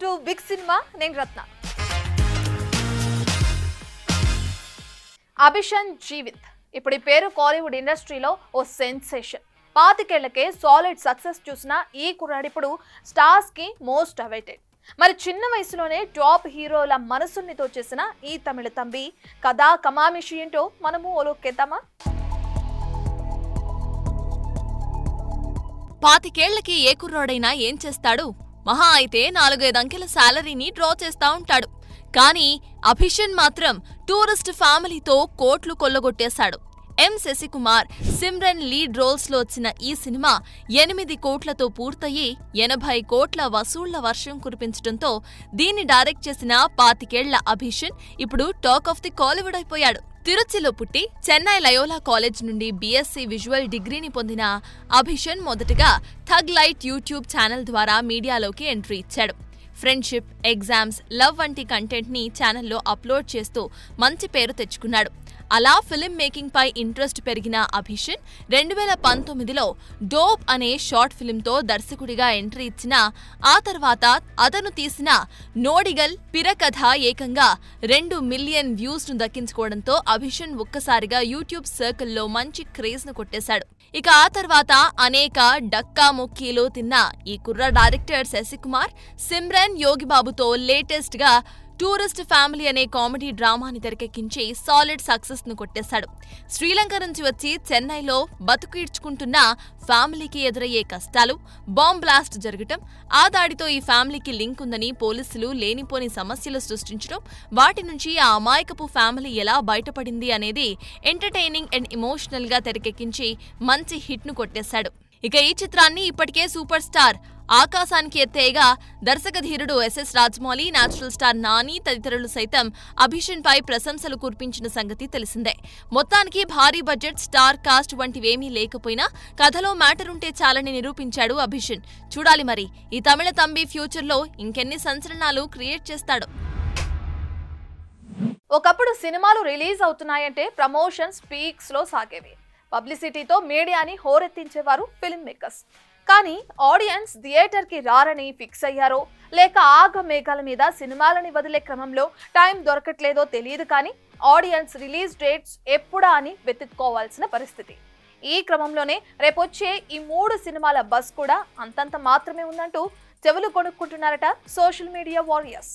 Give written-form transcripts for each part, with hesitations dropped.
To big cinema. నేను రత్న. అభిషన్ జీవిత్ ఇప్పుడు ఈ పేరు కాలీవుడ్ ఇండస్ట్రీలో ఓ సెన్సేషన్. 25 ఏళ్లకే సాలిడ్ సక్సెస్ చూసిన ఈ కుర్రాడిప్పుడు స్టార్స్ కి మోస్ట్ అవైటెడ్. మరి చిన్న వయసులోనే టాప్ హీరోల మనసుల్ని తోచేసిన ఈ తమిళ తంబి కథా కమామిషి ఏంటో మనము ఓలోకేద్దామా? 25 ఏళ్లకి ఏ కుర్రాడైనా ఏం చేస్తాడు? మహా అయితే 4-5 అంకెల శాలరీని డ్రా చేస్తా ఉంటాడు. కానీ అభిషన్ మాత్రం టూరిస్ట్ ఫ్యామిలీతో కోట్లు కొల్లగొట్టేశాడు. ఎం శశికుమార్, సిమ్రన్ లీడ్ రోల్స్ లో వచ్చిన ఈ సినిమా 8 కోట్లతో పూర్తయి 80 కోట్ల వసూళ్ల వర్షం కురిపించడంతో దీన్ని డైరెక్ట్ చేసిన 25 ఏళ్ల అభిషన్ ఇప్పుడు టాక్ ఆఫ్ ది కాలీవుడ్ అయిపోయాడు. తిరుచిలో పుట్టి చెన్నై లయోలా కాలేజ్ నుండి బీఎస్సీ విజువల్ డిగ్రీని పొందిన అభిషన్ మొదటగా థగ్ లైట్ యూట్యూబ్ ఛానల్ ద్వారా మీడియాలోకి ఎంట్రీ ఇచ్చాడు. ఫ్రెండ్షిప్, ఎగ్జామ్స్, లవ్ వంటి కంటెంట్ ని ఛానల్లో అప్లోడ్ చేస్తూ మంచి పేరు తెచ్చుకున్నాడు. అలా ఫిల్మ్ మేకింగ్ పై ఇంట్రెస్ట్ పెరిగిన అభిషన్ 2019లో డోప్ అనే షార్ట్ ఫిల్మ్తో దర్శకుడిగా ఎంట్రీ ఇచ్చిన ఆ తర్వాత అతను తీసిన నోడిగల్ పిరకథ ఏకంగా 2 మిలియన్ వ్యూస్ ను దక్కించుకోవడంతో అభిషన్ ఒక్కసారిగా యూట్యూబ్ సర్కిల్లో మంచి క్రేజ్ ను కొట్టేశాడు. ఇక ఆ తర్వాత అనేక డక్కా ముక్కీలు తిన్న ఈ కుర్ర డైరెక్టర్ శశికుమార్, సిమ్రన్ యోగిబాబుతో లేటెస్ట్ గా టూరిస్ట్ ఫ్యామిలీ అనే కామెడీ డ్రామాని తెరకెక్కించి సాలిడ్ సక్సెస్ ను కొట్టేశాడు. శ్రీలంక నుంచి వచ్చి చెన్నైలో బతుకీడ్చుకుంటున్న ఫ్యామిలీకి ఎదురయ్యే కష్టాలు, బాంబ్ బ్లాస్ట్ జరగటం, ఆ దాడితో ఈ ఫ్యామిలీకి లింక్ ఉందని పోలీసులు లేనిపోని సమస్యలు సృష్టించడం, వాటి నుంచి ఆ అమాయకపు ఫ్యామిలీ ఎలా బయటపడింది అనేది ఎంటర్టైనింగ్ అండ్ ఎమోషనల్ గా తెరకెక్కించి మంచి హిట్ ను కొట్టేశాడు. ఇక ఈ చిత్రాన్ని ఇప్పటికే సూపర్ స్టార్ ఆకాశానికి ఎత్తేయగా దర్శకధీరుడు SS Rajamouli, natural star Nani తదితరులు సైతం అభిషన్ పై ప్రశంసలు కురిపించిన సంగతి తెలిసిందే. మొత్తానికి భారీ బడ్జెట్, స్టార్ కాస్ట్ వంటివేమీ లేకపోయినా కథలో మ్యాటర్ ఉంటే చాలని నిరూపించాడు అభిషన్. చూడాలి మరి ఈ తమిళ తంబి ఫ్యూచర్ లో ఇంకెన్ని సంచలనాలు క్రియేట్ చేస్తాడో. ఒకప్పుడు సినిమాలు రిలీజ్ అవుతున్నాయంటే ప్రమోషన్స్ పీక్స్ లో సాగేవి. పబ్లిసిటీతో మీడియాని హోరెత్తించేవారు ఫిల్మ్ మేకర్స్. కానీ ఆడియన్స్ థియేటర్ కి రారని ఫిక్స్ అయ్యారో లేక ఆగమేఘాల మీద సినిమాలని వదిలే క్రమంలో టైం దొరకట్లేదో తెలియదు, కానీ ఆడియన్స్ రిలీజ్ డేట్స్ ఎప్పుడా అని వెతుక్కోవాల్సిన పరిస్థితి. ఈ క్రమంలోనే రేపొచ్చే ఈ 3 సినిమాల బస్ కూడా అంతంత మాత్రమే ఉందంటూ చెవులు కొనుక్కుంటున్నారట సోషల్ మీడియా వారియర్స్.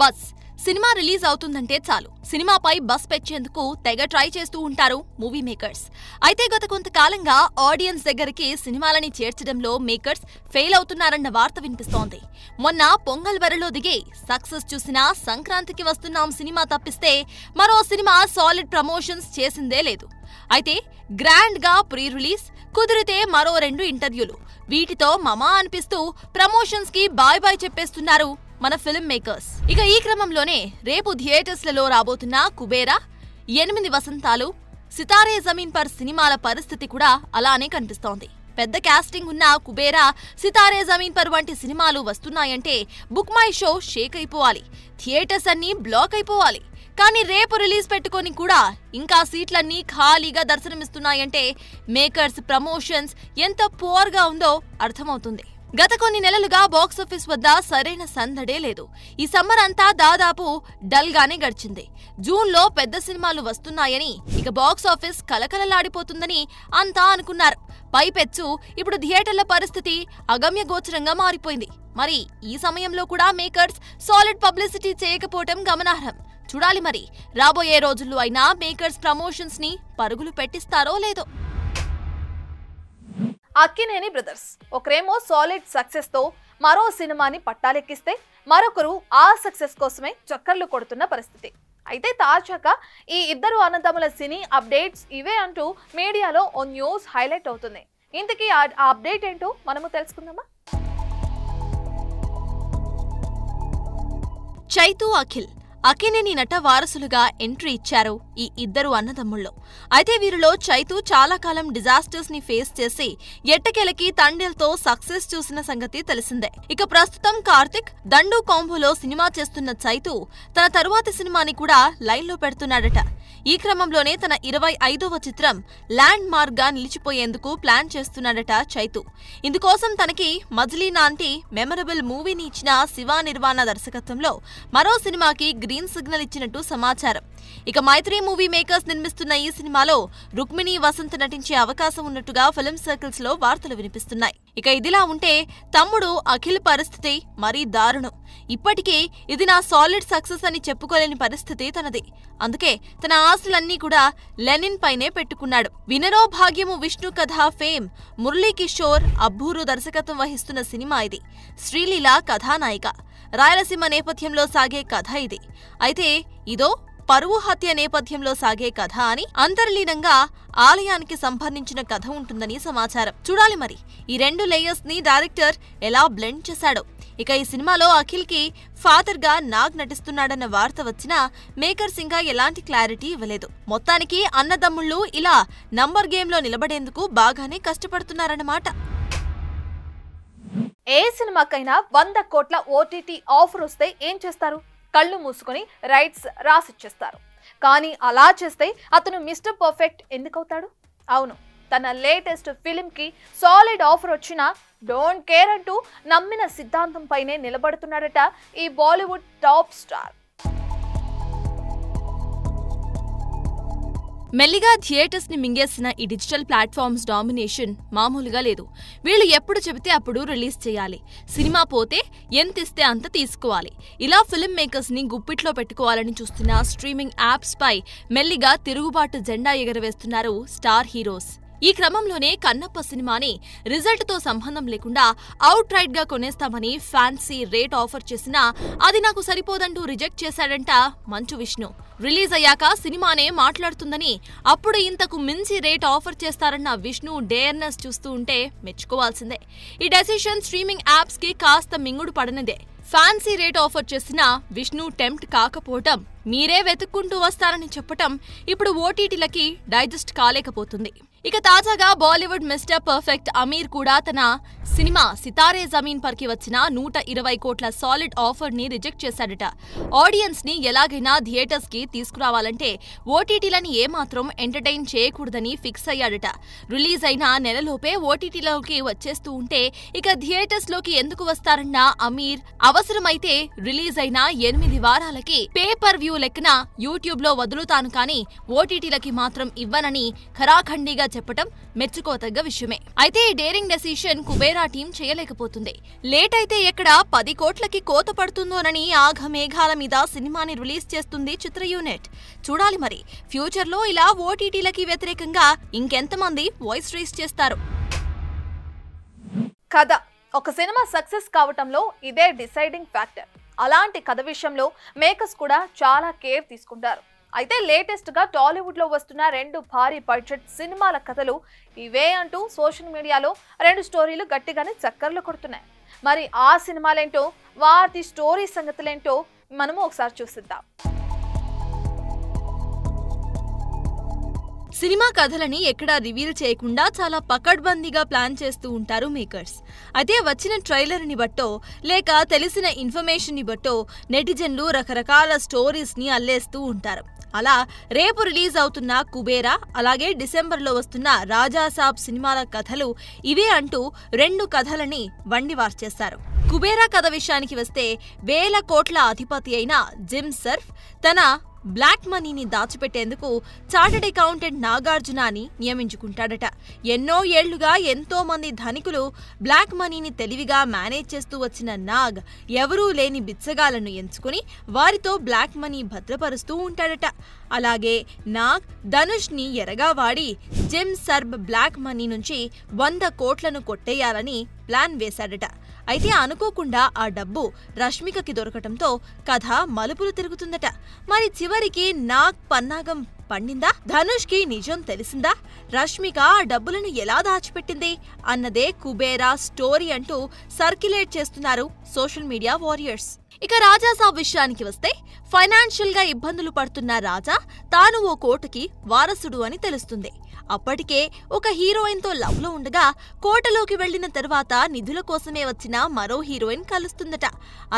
బస్ సినిమా రిలీజ్ అవుతుందంటే చాలు సినిమాపై బస్ పెంచేందుకు తెగ ట్రై చేస్తూ ఉంటారు మూవీ మేకర్స్. అయితే గత కొంతకాలంగా ఆడియన్స్ దగ్గరికి సినిమాలని చేర్చడంలో మేకర్స్ ఫెయిల్ అవుతున్నారన్న వార్త వినిపిస్తోంది. మొన్న పొంగల్ బరిలో దిగి సక్సెస్ చూసిన సంక్రాంతికి వస్తున్నాం సినిమా తప్పిస్తే మరో సినిమా సాలిడ్ ప్రమోషన్స్ చేసిందే లేదు. అయితే గ్రాండ్ గా ప్రీ రిలీజ్, కుదిరితే మరో 2 ఇంటర్వ్యూలు, వీటితో మమా అనిపిస్తూ ప్రమోషన్స్ కి బాయ్ బాయ్ చెప్పేస్తున్నారు మన ఫిల్మ్ మేకర్స్. ఇక ఈ క్రమంలోనే రేపు థియేటర్స్లలో రాబోతున్న కుబేరా, 8 వసంతాలు, సితారే జమీన్ పర్ సినిమాల పరిస్థితి కూడా అలానే కనిపిస్తోంది. పెద్ద కాస్టింగ్ ఉన్న కుబేరా, సితారే జమీన్ పర్ వంటి సినిమాలు వస్తున్నాయంటే బుక్ మై షో షేక్ అయిపోవాలి, థియేటర్స్ అన్నీ బ్లాక్ అయిపోవాలి. కానీ రేపు రిలీజ్ పెట్టుకొని కూడా ఇంకా సీట్లన్నీ ఖాళీగా దర్శనమిస్తున్నాయంటే మేకర్స్ ప్రమోషన్స్ ఎంత పూర్ గా ఉందో అర్థమవుతుంది. గత కొన్ని నెలలుగా బాక్సాఫీస్ వద్ద సరైన సందడే లేదు. ఈ సమ్మర్ అంతా దాదాపు డల్ గానే గడిచింది. జూన్ లో పెద్ద సినిమాలు వస్తున్నాయని, ఇక బాక్సాఫీస్ కలకలలాడిపోతుందని అంతా అనుకున్నారు. పైపెచ్చు ఇప్పుడు థియేటర్ల పరిస్థితి అగమ్యగోచరంగా మారిపోయింది. మరి ఈ సమయంలో కూడా మేకర్స్ సాలిడ్ పబ్లిసిటీ చేయకపోవటం గమనార్హం. చూడాలి మరి రాబోయే రోజుల్లో అయినా మేకర్స్ ప్రమోషన్స్ ని పరుగులు పెట్టిస్తారో లేదో. అక్కినేని బ్రదర్స్ ఒకరేమో సాలిడ్ సక్సెస్ తో మరో సినిమాని పట్టాలెక్కిస్తే మరొకరు ఆ సక్సెస్ కోసమే చక్కర్లు కొడుతున్న పరిస్థితి. అయితే తాజాగా ఈ ఇద్దరు అన్నదమ్ముల సినీ అప్డేట్స్ ఇవే అంటూ మీడియాలో ఓ న్యూస్ హైలైట్ అవుతుంది. ఇంతకీ ఆ అప్డేట్ ఏంటో మనము తెలుసుకుందామా? చైతు, అఖిల్ అక్కినేని నట వారసులుగా ఎంట్రీ ఇచ్చారు ఈ ఇద్దరు అన్నదమ్ముళ్ళు. అయితే వీరిలో చైతు చాలా కాలం డిజాస్టర్స్ ని ఫేస్ చేసి ఎట్టకేలకి తండేల్తో సక్సెస్ చూసిన సంగతి తెలిసిందే. ఇక ప్రస్తుతం కార్తిక్ దండు కాంబోలో సినిమా చేస్తున్న చైతు తన తరువాతి సినిమాని కూడా లైన్లో పెడుతున్నాడట. ఈ క్రమంలోనే తన 25వ చిత్రం ల్యాండ్ మార్క్ గా నిలిచిపోయేందుకు ప్లాన్ చేస్తున్నాడట చైతు. ఇందుకోసం తనకి మజిలీ లాంటి మెమరబుల్ మూవీని ఇచ్చిన శివ నిర్వాణ దర్శకత్వంలో మరో సినిమాకి గ్రీన్ సిగ్నల్ ఇచ్చినట్టు సమాచారం. ఇక మైత్రి మూవీ మేకర్స్ నిర్మిస్తున్న ఈ సినిమాలో రుక్మిణి వసంత్ నటించే అవకాశం ఉన్నట్టుగా ఫిల్మ్ సర్కిల్స్ లో వార్తలు వినిపిస్తున్నాయి. ఇక ఇదిలా ఉంటే తమ్ముడు అఖిల్ పరిస్థితి మరీ దారుణం. ఇప్పటికే ఇది నా సాలిడ్ సక్సెస్ అని చెప్పుకోలేని పరిస్థితి తనది. అందుకే తన ఆశలన్నీ కూడా లెనిన్ పైనే పెట్టుకున్నాడు. వినరో భాగ్యము విష్ణు కథ ఫేమ్ మురళీ కిషోర్ అబ్బూరు దర్శకత్వం వహిస్తున్న సినిమా ఇది. శ్రీలీల కథానాయిక. రాయలసీమ నేపథ్యంలో సాగే కథ ఇది. అయితే ఇదో పరువు హత్య నేపథ్యంలో సాగే కథ అని అంతర్లీనంగా ఆలయానికి సంబంధించిన కథ ఉంటుందని సమాచారం. చూడాలి మరి ఈ రెండు లేయర్స్ ని డైరెక్టర్ ఎలా బ్లెండ్ చేశాడో. ఇక ఈ సినిమాలో అఖిల్ కి ఫాదర్ గా నాగ్ నటిస్తున్నాడన్న వార్త వచ్చినా మేకర్స్ ఇంకా ఎలాంటి క్లారిటీ ఇవ్వలేదు. మొత్తానికి అన్నదమ్ముళ్ళు ఇలా నంబర్ గేమ్ లో నిలబడేందుకు బాగానే కష్టపడుతున్నారన్నమాట. ఏ సినిమాకైనా 100 కోట్ల ఓటీటీ ఆఫర్ వస్తే ఏం చేస్తారు? కళ్ళు మూసుకొని రైట్స్ రాసిచ్చేస్తారు. కానీ అలా చేస్తే అతను మిస్టర్ పర్ఫెక్ట్ ఎందుకవుతాడు? అవును, తన లేటెస్ట్ ఫిల్మ్కి సాలిడ్ ఆఫర్ వచ్చినా డోంట్ కేర్ అంటూ నమ్మిన సిద్ధాంతం పైనే నిలబడుతున్నాడట ఈ బాలీవుడ్ టాప్ స్టార్. మెల్లిగా థియేటర్స్ ని మింగేసిన ఈ డిజిటల్ ప్లాట్ఫామ్స్ డామినేషన్ మామూలుగా లేదు. వీళ్ళు ఎప్పుడు చెబితే అప్పుడు రిలీజ్ చేయాలి. సినిమా పోతే ఎంతిస్తే అంత తీసుకోవాలి. ఇలా ఫిల్మ్ మేకర్స్ ని గుప్పిట్లో పెట్టుకోవాలని చూస్తున్న స్ట్రీమింగ్ యాప్స్ పై మెల్లిగా తిరుగుబాటు జెండా ఎగరవేస్తున్నారు స్టార్ హీరోస్. ఈ క్రమంలోనే కన్నప్ప సినిమాని రిజల్ట్ తో సంబంధం లేకుండా అవుట్ రైట్ గా కొనేస్తామని ఫ్యాన్సీ రేట్ ఆఫర్ చేసినా అది నాకు సరిపోదంటూ రిజెక్ట్ చేశాడంట మంచు విష్ణు. రిలీజ్ అయ్యాక సినిమానే మాట్లాడుతుందని అప్పుడు ఇంతకు మించి రేట్ ఆఫర్ చేస్తారన్న విష్ణు డేర్నెస్ చూస్తూ ఉంటే మెచ్చుకోవాల్సిందే. ఈ డెసిషన్ స్ట్రీమింగ్ యాప్స్ కి కాస్త మింగుడు పడనిదే. ఫ్యాన్సీ రేట్ ఆఫర్ చేసినా విష్ణు టెంప్ట్ కాకపోవటం, మీరే వెతుక్కుంటూ వస్తారని చెప్పటం ఇప్పుడు ఓటీటీలకి డైజెస్ట్ కాలేకపోతుంది. ఇక తాజాగా బాలీవుడ్ మిస్టర్ పర్ఫెక్ట్ అమీర్ కూడా తన సినిమా సితారే జమీన్ పర్కి వచ్చిన 120 కోట్ల సాలిడ్ ఆఫర్ ని రిజెక్ట్ చేశాడట. ఆడియన్స్ ని ఎలాగైనా థియేటర్స్ కి తీసుకురావాలంటే ఓటీటీలని ఏమాత్రం ఎంటర్టైన్ చేయకూడదని ఫిక్స్ అయ్యాడట. రిలీజ్ అయిన నెలలోపే ఓటీటీలోకి వచ్చేస్తూ ఉంటే ఇక థియేటర్స్ లోకి ఎందుకు వస్తారన్న అమీర్, అవసరమైతే రిలీజ్ అయిన 8 వారాలకి పేపర్ వ్యూ లెక్కన యూట్యూబ్ లో వదులుతాను కానీ ఓటీటీలకి మాత్రం ఇవ్వనని ఖరాఖండిగా చెప్పటం మెచ్చుకోతగ్గ విషయమే. అయితే ఈ డేరింగ్ డెసిషన్ కుబేరా టీం చేయలేకపోతుంది. లేట్ అయితే ఎక్కడ 10 కోట్లకి కోత పడుతుందోనని ఆఘమేఘాల మీద సినిమాని రిలీజ్ చేస్తుంది చిత్ర యూనిట్. చూడాలి మరి ఫ్యూచర్ లో ఇలా ఓటీటీలకి వ్యతిరేకంగా ఇంకెంతమంది వాయిస్ రైజ్ చేస్తారు. కథ ఒక సినిమా సక్సెస్ కావటంలో ఇదే డిసైడింగ్ ఫ్యాక్టర్. అలాంటి కథ విషయంలో మేకర్స్ కూడా చాలా కేర్ తీసుకుంటారు. అయితే లేటెస్ట్ గా టాలీవుడ్ లో వస్తున్న 2 భారీ బడ్జెట్ సినిమాల కథలు ఇవే అంటూ సోషల్ మీడియాలో 2 స్టోరీలు గట్టిగానే చక్కర్లు కొడుతున్నాయి. మరి ఆ సినిమాలేంటో, వాటి స్టోరీ సంగతులేంటో మనము ఒకసారి చూసిద్దాం. సినిమా కథలని ఎక్కడా రివీల్ చేయకుండా చాలా పకడ్బందీగా ప్లాన్ చేస్తూ ఉంటారు మేకర్స్. అయితే వచ్చిన ట్రైలర్ని బట్టో లేక తెలిసిన ఇన్ఫర్మేషన్ని బట్టో నెటిజన్లు రకరకాల స్టోరీస్ ని అల్లేస్తూ ఉంటారు. అలా రేపు రిలీజ్ అవుతున్న కుబేరా, అలాగే డిసెంబర్లో వస్తున్న రాజాసాబ్ సినిమాల కథలు ఇవే అంటూ 2 కథలని వండివార్చేశారు. కుబేరా కథ విషయానికి వస్తే 1000 కోట్ల అధిపతి అయిన జిమ్ సర్ఫ్ తన బ్లాక్ మనీని దాచిపెట్టేందుకు చార్టెడ్ అకౌంటెంట్ నాగార్జునాని నియమించుకుంటాడట. ఎన్నో ఏళ్లుగా ఎంతో మంది ధనికులు బ్లాక్ మనీని తెలివిగా మేనేజ్ చేస్తూ వచ్చిన నాగ్ ఎవరూ లేని బిచ్చగాలను ఎంచుకుని వారితో బ్లాక్ మనీ భద్రపరుస్తూ ఉంటాడట. అలాగే నాగ్ ధనుష్ ని ఎరగా వాడి జిమ్ సర్బ్ బ్లాక్ మనీ నుంచి 100 కోట్లను కొట్టేయాలని ప్లాన్ వేశాడట. అయితే అనుకోకుండా ఆ డబ్బు రష్మికకి దొరకటంతో కథ మలుపులు తిరుగుతుందట. మరి చివరికి నాగ్ పన్నాగం పండిందా? ధనుష్ కి నిజం తెలిసిందా? రష్మిక ఆ డబ్బులను ఎలా దాచిపెట్టింది అన్నదే కుబేరా స్టోరీ అంటూ సర్క్యులేట్ చేస్తున్నారు సోషల్ మీడియా వారియర్స్. ఇక రాజాసాబ్ విషయానికి వస్తే ఫైనాన్షియల్ గా ఇబ్బందులు పడుతున్న రాజా తాను ఓ కోటకి వారసుడు అని తెలుస్తుంది. అప్పటికే ఒక హీరోయిన్ తో లవ్ లో ఉండగా కోటలోకి వెళ్లిన తర్వాత నిధుల కోసమే వచ్చిన మరో హీరోయిన్ కలుస్తుందట.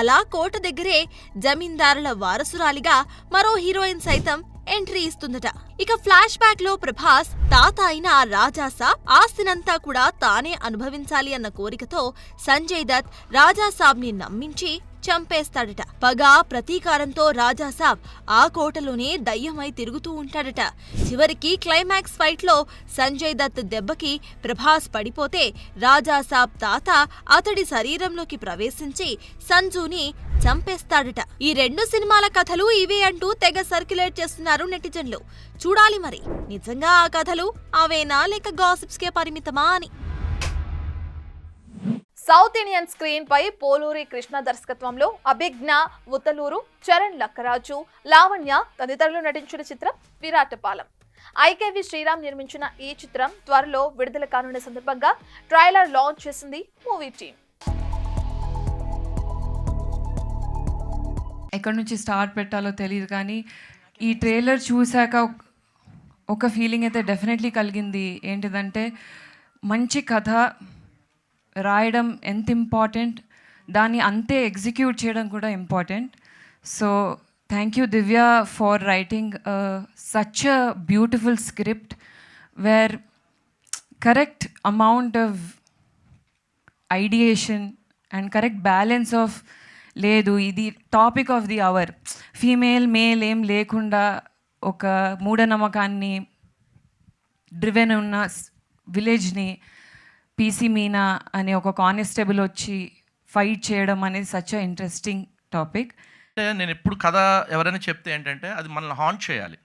అలా కోట దగ్గరే జమీందారుల వారసురాలిగా మరో హీరోయిన్ సైతం ఎంట్రీ ఇస్తుందట. ఇక ఫ్లాష్ బ్యాక్ లో ప్రభాస్ తాత అయిన రాజాసాబ్ ఆస్తినంతా కూడా తానే అనుభవించాలి అన్న కోరికతో సంజయ్ దత్ రాజాసాబ్ ని నమ్మించి చంపేస్తాడట. పగ ప్రతీకారంతో రాజాసాబ్ ఆ కోటలోనే దయ్యమై తిరుగుతూ ఉంటాడట. చివరికి క్లైమాక్స్ ఫైట్ లో సంజయ్ దత్ దెబ్బకి ప్రభాస్ పడిపోతే రాజాసాబ్ తాత అతడి శరీరంలోకి ప్రవేశించి సంజుని చంపేస్తాడట. ఈ 2 సినిమాల కథలు ఇవే అంటూ తెగ సర్క్యులేట్ చేస్తున్నారు నెటిజన్లు. చూడాలి మరి నిజంగా ఆ కథలు అవేనా లేక గాసిప్స్ కే పరిమితమా అని. సౌత్ ఇండియన్ స్క్రీన్ పై పోలూరి కృష్ణ దర్శకత్వంలో అభిజ్ఞ, ఉత్తలూరు, చరణ్ లక్కరాజు, లావణ్య తదితరులు నటించిన చిత్రం విరాటపాలెం. ఐకేవి శ్రీరామ్ నిర్మించిన ఈ చిత్రం త్వరలో విడుదల కానున్న సందర్భంగా ట్రైలర్ లాంచ్ చేసింది మూవీ టీం. ఎక్కడి నుంచి స్టార్ట్ పెట్టాలో తెలియదు, కానీ ఈ ట్రైలర్ చూశాక ఒక ఫీలింగ్ అయితే డెఫినెట్లీ కలిగింది. ఏంటిదంటే మంచి కథ రాయడం ఎంత ఇంపార్టెంట్, దాన్ని అంతే ఎగ్జిక్యూట్ చేయడం కూడా important. So thank you Divya for writing such a beautiful script where correct amount of ideation and correct balance of లేదు ఇది topic of the hour, female male ఏం లేకుండా ఒక మూఢనమ్మకాన్ని డ్రివెన్ ఉన్న విలేజ్ని పీసీ మీనా అనే ఒక కానిస్టేబుల్ వచ్చి ఫైట్ చేయడం అనేది సచ్ అ ఇంట్రెస్టింగ్ టాపిక్. అంటే నేను ఎప్పుడు కథ ఎవరైనా చెప్తే ఏంటంటే అది మనల్ని హాంట్ చేయాలి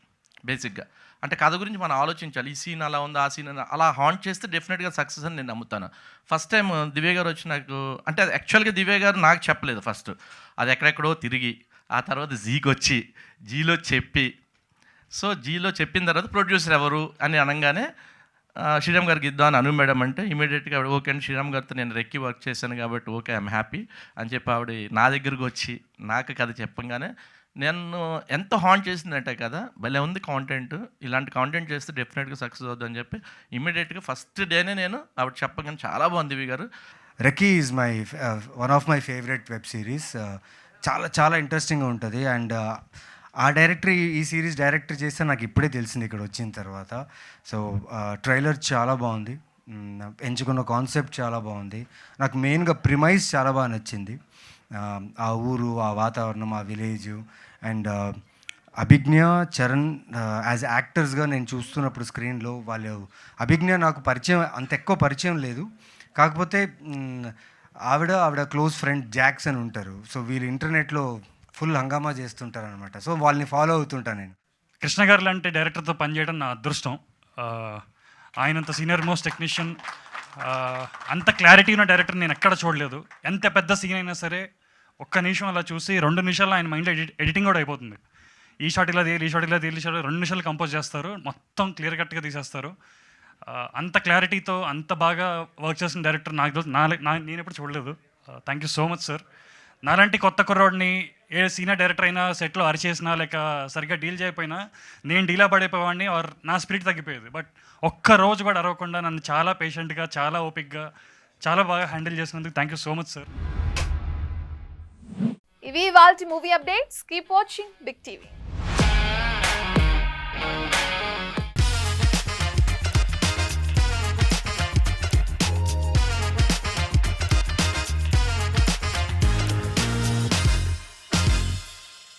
బేసిక్గా. అంటే కథ గురించి మనం ఆలోచించాలి, ఈ సీన్ అలా ఉంది, ఆ సీన్ అలా హాంట్ చేస్తే డెఫినెట్గా సక్సెస్ అని నేను నమ్ముతాను. ఫస్ట్ టైం దివ్య గారు వచ్చి నాకు, అంటే యాక్చువల్గా దివ్య గారు నాకు చెప్పలేదు ఫస్ట్, అది ఎక్కడెక్కడో తిరిగి ఆ తర్వాత జీకి వచ్చి జీలో చెప్పి, సో జీలో చెప్పిన తర్వాత ప్రొడ్యూసర్ ఎవరు అని అనగానే శ్రీరామ్ గారికి ఇద్దాం అని అను మేడం అంటే ఇమీడియట్గా ఆవిడ ఓకే అండి, శ్రీరామ్ గారితో నేను రెక్కి వర్క్ చేశాను కాబట్టి ఓకే ఐఎమ్ హ్యాపీ అని చెప్పి ఆవిడ నా దగ్గరకు వచ్చి నాకు కథ చెప్పంగానే నేను ఎంత హాంట్ చేసిందంటే కదా భలే ఉంది కాంటెంట్, ఇలాంటి కాంటెంట్ చేస్తే డెఫినెట్గా సక్సెస్ అవుతుంది అని చెప్పి ఇమీడియట్గా ఫస్ట్ డేనే నేను ఆవిడ చెప్పగానే చాలా బాగుంది దివి గారు. Recce is my one of my favourite web series. చాలా చాలా ఇంట్రెస్టింగ్గా ఉంటుంది. అండ్ ఆ డైరెక్టర్ ఈ సిరీస్ డైరెక్టర్ చేస్తే నాకు ఇప్పుడే తెలిసింది ఇక్కడ వచ్చిన తర్వాత. సో ట్రైలర్ చాలా బాగుంది, ఎంచుకున్న కాన్సెప్ట్ చాలా బాగుంది. నాకు మెయిన్గా ప్రిమైజ్ చాలా బాగా నచ్చింది. ఆ ఊరు, ఆ వాతావరణం, ఆ విలేజ్. అండ్ అభిజ్ఞ, చరణ్ యాజ్ యాక్టర్స్గా నేను చూస్తున్నప్పుడు స్క్రీన్లో వాళ్ళు, అభిజ్ఞ నాకు పరిచయం అంత ఎక్కువ పరిచయం లేదు, కాకపోతే ఆవిడ క్లోజ్ ఫ్రెండ్ జాక్స్ అని ఉంటారు. సో వీళ్ళు ఇంటర్నెట్లో ఫుల్ హంగామా చేస్తుంటారు అనమాట. సో వాళ్ళని ఫాలో అవుతుంటాను నేను. కృష్ణ గారు లాంటి డైరెక్టర్తో పనిచేయడం నా అదృష్టం. ఆయనంత సీనియర్ మోస్ట్ టెక్నీషియన్, అంత క్లారిటీ ఉన్న డైరెక్టర్ నేను ఎక్కడ చూడలేదు. ఎంత పెద్ద సీన్ అయినా సరే ఒక్క నిమిషం అలా చూసి 2 నిమిషాల్లో ఆయన మైండ్లో ఎడిటింగ్ కూడా అయిపోతుంది. ఈ షాట్ ఇలా తీయాలి, ఈ షాట్ ఇలా తీయాలి, ఈ షాట్ 2 నిమిషాలు కంపోజ్ చేస్తారు, మొత్తం క్లియర్ కట్గా తీసేస్తారు. అంత క్లారిటీతో అంత బాగా వర్క్ చేసిన డైరెక్టర్ నేను ఎప్పుడు చూడలేదు. Thank you so much sir. నాలాంటి కొత్త కుర్రోడిని ఏ సీనియర్ డైరెక్టర్ అయినా సెట్లో అరిచేసినా లేక సరిగ్గా డీల్ చేయకపోయినా నేను డీలా పడిపోయేవాడిని, ఆర్ నా స్పిరిట్ తగ్గిపోయేది. బట్ ఒక్క రోజు కూడా అరవకుండా నన్ను చాలా పేషెంట్గా, చాలా ఓపిక్గా, చాలా బాగా హ్యాండిల్ చేసినందుకు thank you so much sir. ఇవి ఇవాల్టి movie updates. Keep watching big TV.